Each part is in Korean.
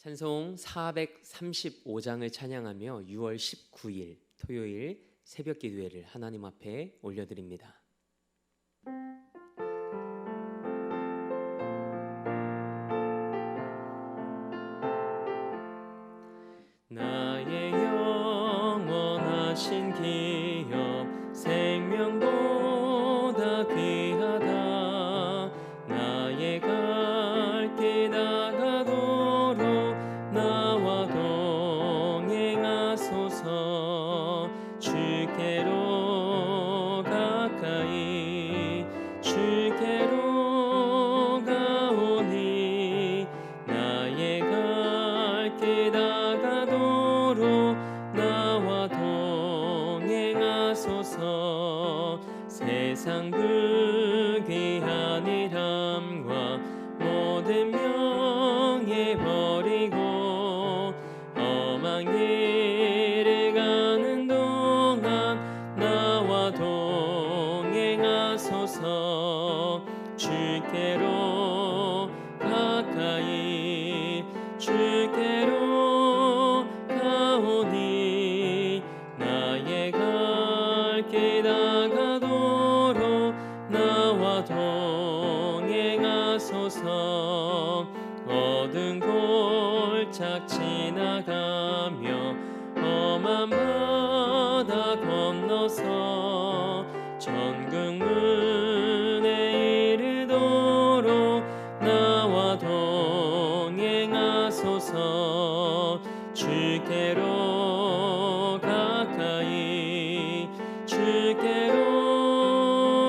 찬송 435장을 찬양하며 6월 19일 토요일 새벽 기도회를 하나님 앞에 올려드립니다. 나의 영원하신 기업 생명보다 귀하다. 나의 갈 길 다가도록 나와 동행하소서. 주께로 가까이 주께로 가오니 나의 갈 길 다가도록 나와 동행하소서. 세상 불귀한 일함과 모든 명예 버리고 험한 길을 가는 동안 나와 동행하소서. 주께로 가까이 주께로 가오니 나의 갈 길 다가도록 나와 동행하소서. 어두운 골짝 지나가며 험한 바다 건너서 천국 문에 이르도록 나와 동행하소서. 주께로 가까이 주께로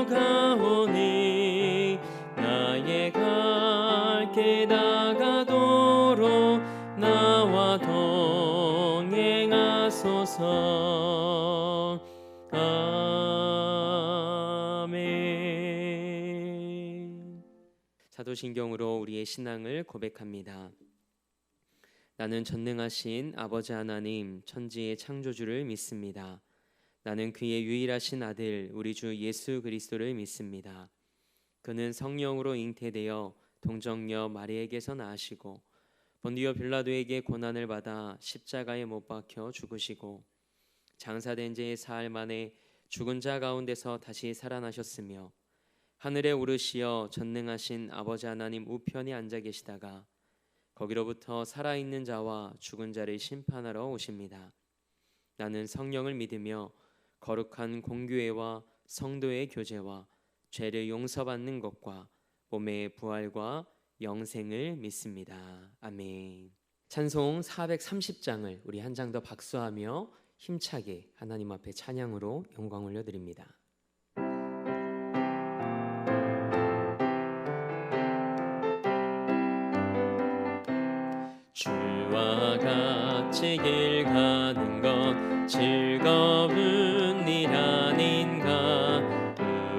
가오니 나의 갈 길 다가도록 나와 동행하소서. 아멘. 사도신경으로 우리의 신앙을 고백합니다. 나는 전능하신 아버지 하나님 천지의 창조주를 믿습니다. 나는 그의 유일하신 아들 우리 주 예수 그리스도를 믿습니다. 그는 성령으로 잉태되어 동정녀 마리에게서 나시고 본디오 빌라도에게 고난을 받아 십자가에 못 박혀 죽으시고 장사된 지 사흘 만에 죽은 자 가운데서 다시 살아나셨으며 하늘에 오르시어 전능하신 아버지 하나님 우편에 앉아 계시다가 거기로부터 살아있는 자와 죽은 자를 심판하러 오십니다. 나는 성령을 믿으며 거룩한 공교회와 성도의 교제와 죄를 용서받는 것과 몸의 부활과 영생을 믿습니다. 아멘. 찬송 430장을 우리 한 장 더 박수하며 힘차게 하나님 앞에 찬양으로 영광 올려드립니다. 주와 같이 길 가는 것 즐거운 일 아닌가.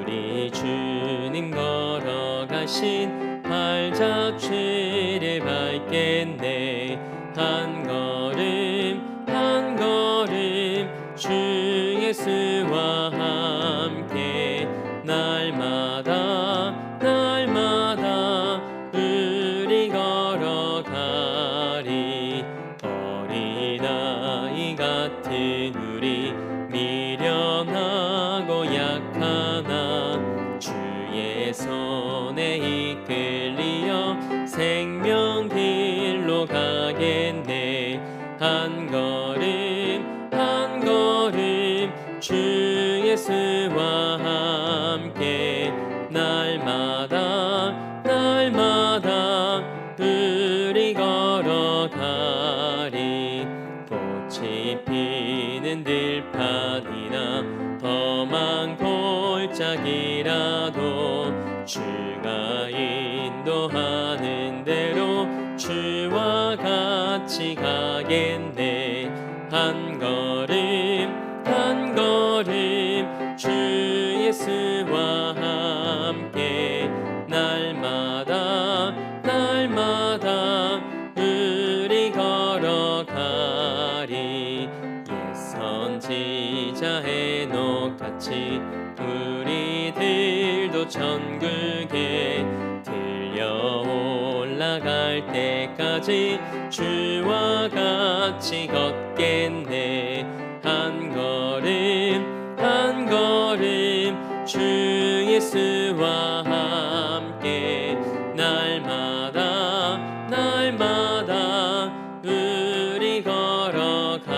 우리 주님 걸어가신 발자취를 밟겠네. 한 걸음 한 걸음 주 예수와 함께 날마다 날마다 우리 걸어가리. 어린아이 같은 우리 미련하고 약하나 주의 손에 이끌리어 생명길로 가겠네. 한 걸음 한 걸음 주 예수와 함께 날마다 날마다 우리 걸어가리. 꽃이 피는 들판이나 험한 골짜기라도 주가 인도하는 대로 주와 같이 가겠네. 한 걸음 한 걸음 주 예수와 함께 날마다 날마다 우리 걸어가리. 옛 선지자 해녹같이 우리들도 천국에 들려 올라갈 때까지 주와 같이 걷겠네. 한 걸음 한 걸음 주 예수와 함께 날마다 날마다 우리 걸어가리.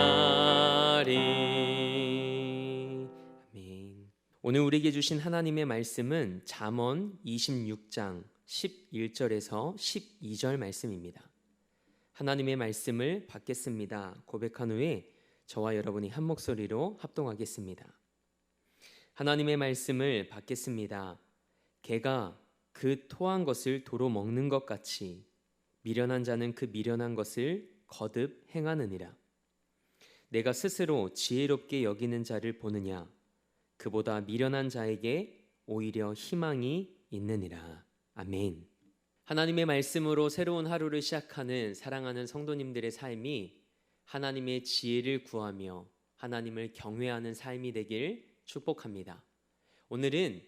아멘. 오늘 우리에게 주신 하나님의 말씀은 잠언 26장 11절에서 12절 말씀입니다. 하나님의 말씀을 받겠습니다 고백한 후에 저와 여러분이 한 목소리로 합동하겠습니다. 하나님의 말씀을 받겠습니다. 개가 그 토한 것을 도로 먹는 것 같이 미련한 자는 그 미련한 것을 거듭 행하느니라. 내가 스스로 지혜롭게 여기는 자를 보느냐? 그보다 미련한 자에게 오히려 희망이 있느니라. 아멘. 하나님의 말씀으로 새로운 하루를 시작하는 사랑하는 성도님들의 삶이 하나님의 지혜를 구하며 하나님을 경외하는 삶이 되길 축복합니다. 오늘은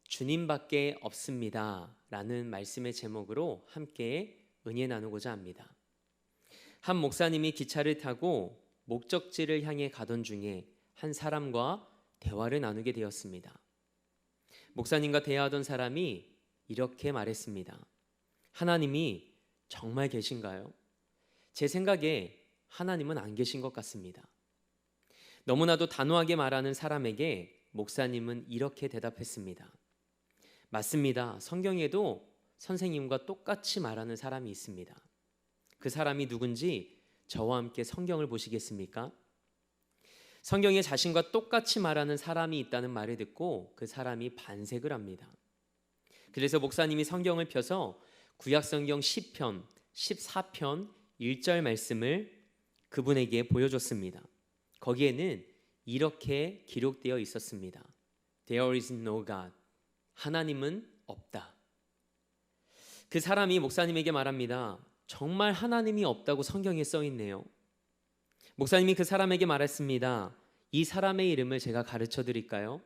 주님밖에 없습니다 라는 말씀의 제목으로 함께 은혜 나누고자 합니다. 한 목사님이 기차를 타고 목적지를 향해 가던 중에 한 사람과 대화를 나누게 되었습니다. 목사님과 대화하던 사람이 이렇게 말했습니다. 하나님이 정말 계신가요? 제 생각에 하나님은 안 계신 것 같습니다. 너무나도 단호하게 말하는 사람에게 목사님은 이렇게 대답했습니다. 맞습니다. 성경에도 선생님과 똑같이 말하는 사람이 있습니다. 그 사람이 누군지 저와 함께 성경을 보시겠습니까? 성경에 자신과 똑같이 말하는 사람이 있다는 말을 듣고 그 사람이 반색을 합니다. 그래서 목사님이 성경을 펴서 구약성경 시편 14편 1절 말씀을 그분에게 보여줬습니다. 거기에는 이렇게 기록되어 있었습니다. There is no God. 하나님은 없다. 그 사람이 목사님에게 말합니다. 정말 하나님이 없다고 성경에 써 있네요. 목사님이 그 사람에게 말했습니다. 이 사람의 이름을 제가 가르쳐 드릴까요?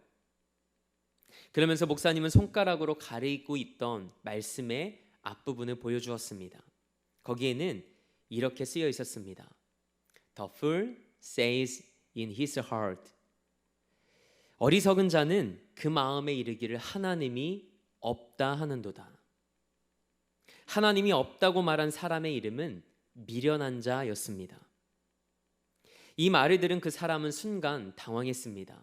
그러면서 목사님은 손가락으로 가리고 있던 말씀의 앞부분을 보여주었습니다. 거기에는 이렇게 쓰여 있었습니다. The fool says in his heart. 어리석은 자는 그 마음에 이르기를 하나님이 없다 하는도다. 하나님이 없다고 말한 사람의 이름은 미련한 자였습니다. 이 말을 들은 그 사람은 순간 당황했습니다.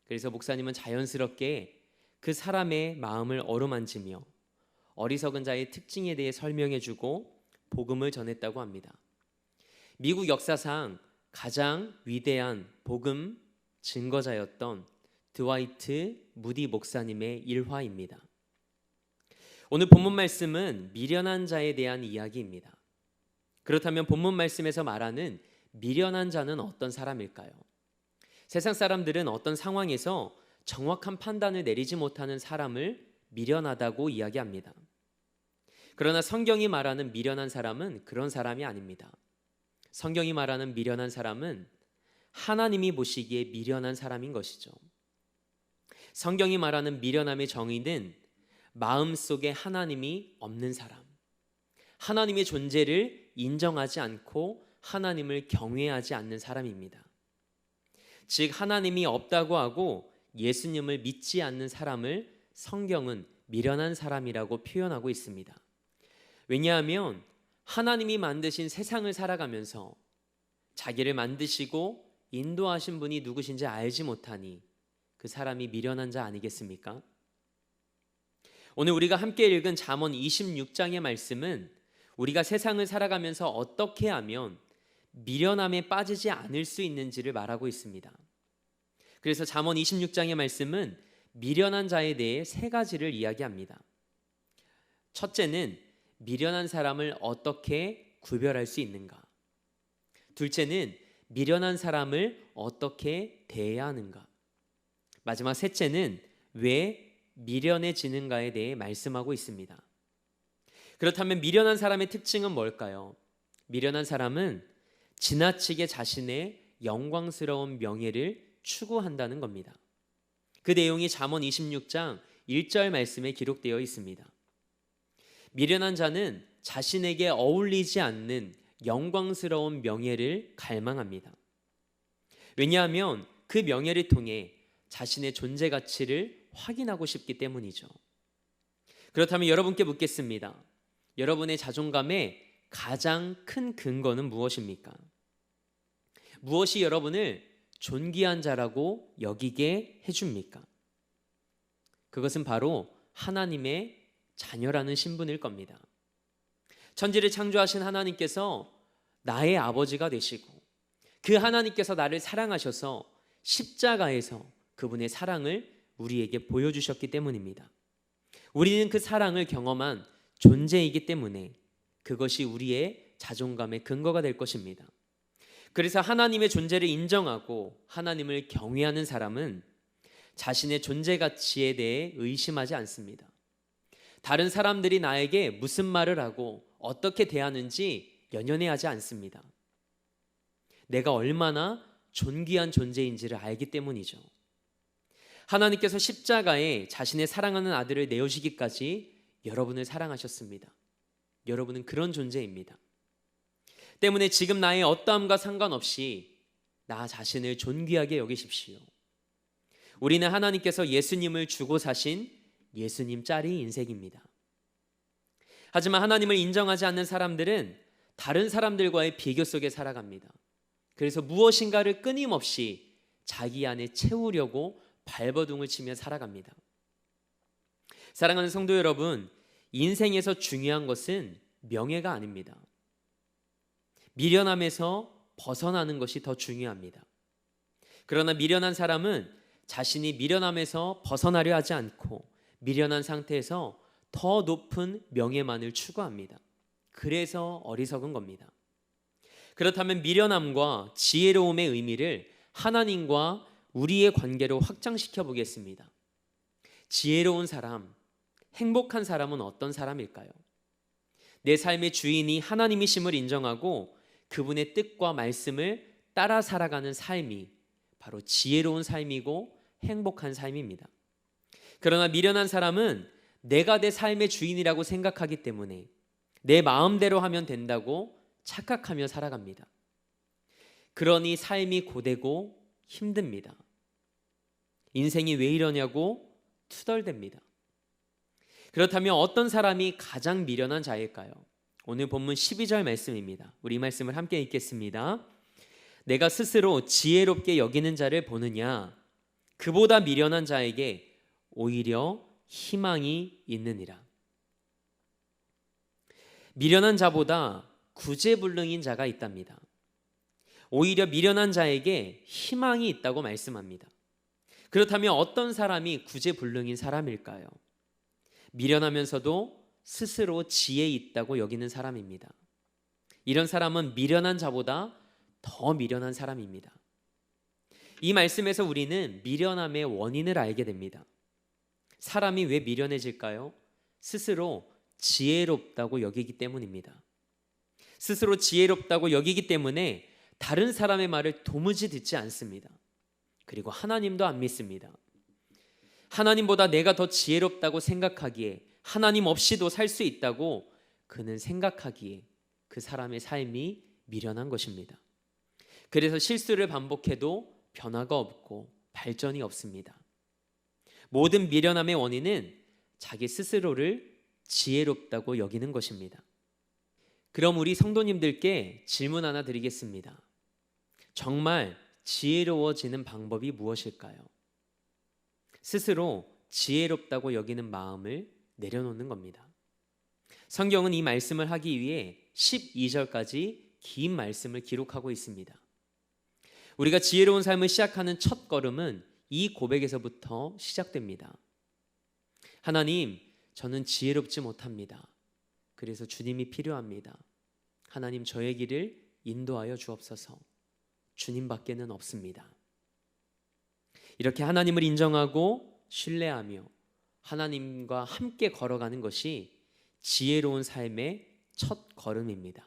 그래서 목사님은 자연스럽게 그 사람의 마음을 어루만지며 어리석은 자의 특징에 대해 설명해주고 복음을 전했다고 합니다. 미국 역사상 가장 위대한 복음 증거자였던 드와이트 무디 목사님의 일화입니다. 오늘 본문 말씀은 미련한 자에 대한 이야기입니다. 그렇다면 본문 말씀에서 말하는 미련한 자는 어떤 사람일까요? 세상 사람들은 어떤 상황에서 정확한 판단을 내리지 못하는 사람을 미련하다고 이야기합니다. 그러나 성경이 말하는 미련한 사람은 그런 사람이 아닙니다. 성경이 말하는 미련한 사람은 하나님이 보시기에 미련한 사람인 것이죠. 성경이 말하는 미련함의 정의는 마음속에 하나님이 없는 사람, 하나님의 존재를 인정하지 않고 하나님을 경외하지 않는 사람입니다. 즉 하나님이 없다고 하고 예수님을 믿지 않는 사람을 성경은 미련한 사람이라고 표현하고 있습니다. 왜냐하면 하나님이 만드신 세상을 살아가면서 자기를 만드시고 인도하신 분이 누구신지 알지 못하니 그 사람이 미련한 자 아니겠습니까? 오늘 우리가 함께 읽은 잠언 26장의 말씀은 우리가 세상을 살아가면서 어떻게 하면 미련함에 빠지지 않을 수 있는지를 말하고 있습니다. 그래서 잠언 26장의 말씀은 미련한 자에 대해 세 가지를 이야기합니다. 첫째는 미련한 사람을 어떻게 구별할 수 있는가? 둘째는 미련한 사람을 어떻게 대해야 하는가? 마지막 셋째는 왜 미련해지는가에 대해 말씀하고 있습니다. 그렇다면 미련한 사람의 특징은 뭘까요? 미련한 사람은 지나치게 자신의 영광스러운 명예를 추구한다는 겁니다. 그 내용이 잠언 26장 1절 말씀에 기록되어 있습니다. 미련한 자는 자신에게 어울리지 않는 영광스러운 명예를 갈망합니다. 왜냐하면 그 명예를 통해 자신의 존재 가치를 확인하고 싶기 때문이죠. 그렇다면 여러분께 묻겠습니다. 여러분의 자존감의 가장 큰 근거는 무엇입니까? 무엇이 여러분을 존귀한 자라고 여기게 해줍니까? 그것은 바로 하나님의 자녀라는 신분일 겁니다. 천지를 창조하신 하나님께서 나의 아버지가 되시고 그 하나님께서 나를 사랑하셔서 십자가에서 그분의 사랑을 우리에게 보여주셨기 때문입니다. 우리는 그 사랑을 경험한 존재이기 때문에 그것이 우리의 자존감의 근거가 될 것입니다. 그래서 하나님의 존재를 인정하고 하나님을 경외하는 사람은 자신의 존재 가치에 대해 의심하지 않습니다. 다른 사람들이 나에게 무슨 말을 하고 어떻게 대하는지 연연해하지 않습니다. 내가 얼마나 존귀한 존재인지를 알기 때문이죠. 하나님께서 십자가에 자신의 사랑하는 아들을 내어주시기까지 여러분을 사랑하셨습니다. 여러분은 그런 존재입니다. 때문에 지금 나의 어떠함과 상관없이 나 자신을 존귀하게 여기십시오. 우리는 하나님께서 예수님을 주고 사신 예수님 짤이 인생입니다. 하지만 하나님을 인정하지 않는 사람들은 다른 사람들과의 비교 속에 살아갑니다. 그래서 무엇인가를 끊임없이 자기 안에 채우려고 발버둥을 치며 살아갑니다. 사랑하는 성도 여러분, 인생에서 중요한 것은 명예가 아닙니다. 미련함에서 벗어나는 것이 더 중요합니다. 그러나 미련한 사람은 자신이 미련함에서 벗어나려 하지 않고 미련한 상태에서 더 높은 명예만을 추구합니다. 그래서 어리석은 겁니다. 그렇다면 미련함과 지혜로움의 의미를 하나님과 우리의 관계로 확장시켜 보겠습니다. 지혜로운 사람, 행복한 사람은 어떤 사람일까요? 내 삶의 주인이 하나님이심을 인정하고 그분의 뜻과 말씀을 따라 살아가는 삶이 바로 지혜로운 삶이고 행복한 삶입니다. 그러나 미련한 사람은 내가 내 삶의 주인이라고 생각하기 때문에 내 마음대로 하면 된다고 착각하며 살아갑니다. 그러니 삶이 고되고 힘듭니다. 인생이 왜 이러냐고 투덜댑니다. 그렇다면 어떤 사람이 가장 미련한 자일까요? 오늘 본문 12절 말씀입니다. 우리 말씀을 함께 읽겠습니다. 내가 스스로 지혜롭게 여기는 자를 보느냐? 그보다 미련한 자에게 오히려 희망이 있느니라. 미련한 자보다 구제불능인 자가 있답니다. 오히려 미련한 자에게 희망이 있다고 말씀합니다. 그렇다면 어떤 사람이 구제불능인 사람일까요? 미련하면서도 스스로 지혜 있다고 여기는 사람입니다. 이런 사람은 미련한 자보다 더 미련한 사람입니다. 이 말씀에서 우리는 미련함의 원인을 알게 됩니다. 사람이 왜 미련해질까요? 스스로 지혜롭다고 여기기 때문입니다. 스스로 지혜롭다고 여기기 때문에 다른 사람의 말을 도무지 듣지 않습니다. 그리고 하나님도 안 믿습니다. 하나님보다 내가 더 지혜롭다고 생각하기에 하나님 없이도 살 수 있다고 그는 생각하기에 그 사람의 삶이 미련한 것입니다. 그래서 실수를 반복해도 변화가 없고 발전이 없습니다. 모든 미련함의 원인은 자기 스스로를 지혜롭다고 여기는 것입니다. 그럼 우리 성도님들께 질문 하나 드리겠습니다. 정말 지혜로워지는 방법이 무엇일까요? 스스로 지혜롭다고 여기는 마음을 내려놓는 겁니다. 성경은 이 말씀을 하기 위해 12절까지 긴 말씀을 기록하고 있습니다. 우리가 지혜로운 삶을 시작하는 첫 걸음은 이 고백에서부터 시작됩니다. 하나님, 저는 지혜롭지 못합니다. 그래서 주님이 필요합니다. 하나님, 저의 길을 인도하여 주옵소서. 주님밖에는 없습니다. 이렇게 하나님을 인정하고 신뢰하며 하나님과 함께 걸어가는 것이 지혜로운 삶의 첫 걸음입니다.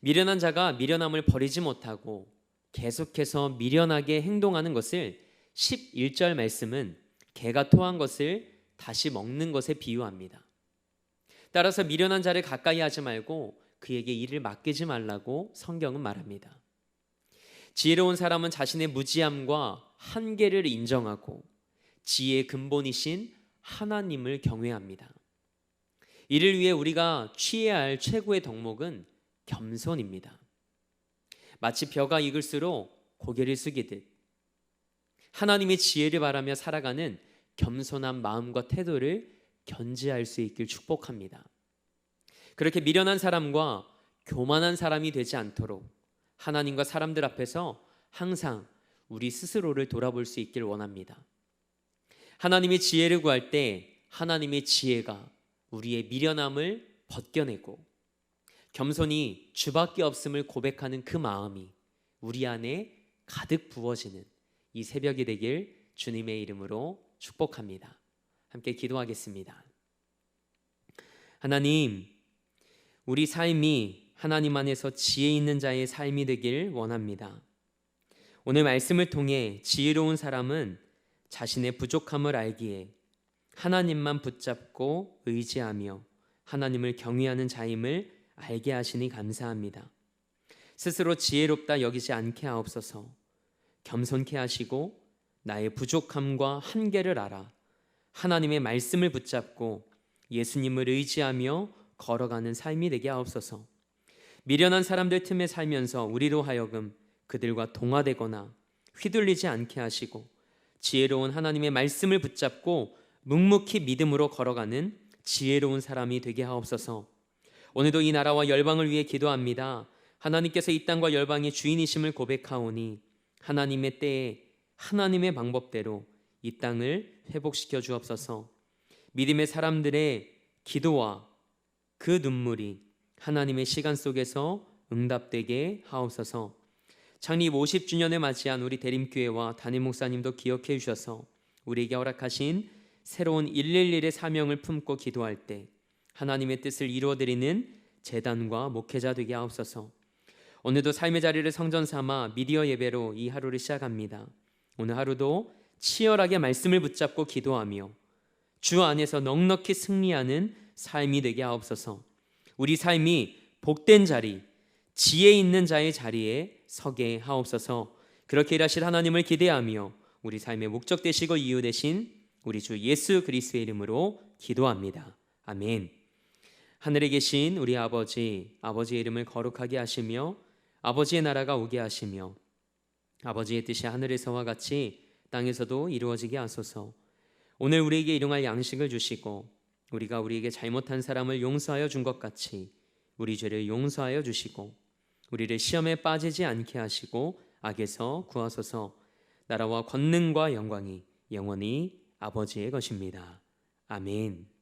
미련한 자가 미련함을 버리지 못하고 계속해서 미련하게 행동하는 것을 11절 말씀은 개가 토한 것을 다시 먹는 것에 비유합니다. 따라서 미련한 자를 가까이 하지 말고 그에게 일을 맡기지 말라고 성경은 말합니다. 지혜로운 사람은 자신의 무지함과 한계를 인정하고 지혜의 근본이신 하나님을 경외합니다. 이를 위해 우리가 취해야 할 최고의 덕목은 겸손입니다. 마치 벼가 익을수록 고개를 숙이듯 하나님의 지혜를 바라며 살아가는 겸손한 마음과 태도를 견지할 수 있길 축복합니다. 그렇게 미련한 사람과 교만한 사람이 되지 않도록 하나님과 사람들 앞에서 항상 우리 스스로를 돌아볼 수 있길 원합니다. 하나님의 지혜를 구할 때 하나님의 지혜가 우리의 미련함을 벗겨내고 겸손히 주밖에 없음을 고백하는 그 마음이 우리 안에 가득 부어지는 이 새벽이 되길 주님의 이름으로 축복합니다. 함께 기도하겠습니다. 하나님, 우리 삶이 하나님 안에서 지혜 있는 자의 삶이 되길 원합니다. 오늘 말씀을 통해 지혜로운 사람은 자신의 부족함을 알기에 하나님만 붙잡고 의지하며 하나님을 경외하는 자임을 알게 하시니 감사합니다. 스스로 지혜롭다 여기지 않게 하옵소서. 겸손케 하시고 나의 부족함과 한계를 알아 하나님의 말씀을 붙잡고 예수님을 의지하며 걸어가는 삶이 되게 하옵소서. 미련한 사람들 틈에 살면서 우리로 하여금 그들과 동화되거나 휘둘리지 않게 하시고 지혜로운 하나님의 말씀을 붙잡고 묵묵히 믿음으로 걸어가는 지혜로운 사람이 되게 하옵소서. 오늘도 이 나라와 열방을 위해 기도합니다. 하나님께서 이 땅과 열방의 주인이심을 고백하오니 하나님의 때에 하나님의 방법대로 이 땅을 회복시켜 주옵소서. 믿음의 사람들의 기도와 그 눈물이 하나님의 시간 속에서 응답되게 하옵소서. 창립 50주년을 맞이한 우리 대림교회와 담임 목사님도 기억해 주셔서 우리에게 허락하신 새로운 111의 사명을 품고 기도할 때 하나님의 뜻을 이루어드리는 제단과 목회자 되게 하옵소서. 오늘도 삶의 자리를 성전 삼아 미디어 예배로 이 하루를 시작합니다. 오늘 하루도 치열하게 말씀을 붙잡고 기도하며 주 안에서 넉넉히 승리하는 삶이 되게 하옵소서. 우리 삶이 복된 자리, 지혜 있는 자의 자리에 서게 하옵소서. 그렇게 일하실 하나님을 기대하며 우리 삶의 목적 되시고 이유 되신 우리 주 예수 그리스도의 이름으로 기도합니다. 아멘. 하늘에 계신 우리 아버지, 아버지의 이름을 거룩하게 하시며 아버지의 나라가 오게 하시며 아버지의 뜻이 하늘에서와 같이 땅에서도 이루어지게 하소서. 오늘 우리에게 일용할 양식을 주시고 우리가 우리에게 잘못한 사람을 용서하여 준 것 같이 우리 죄를 용서하여 주시고 우리를 시험에 빠지지 않게 하시고 악에서 구하소서. 나라와 권능과 영광이 영원히 아버지의 것입니다. 아멘.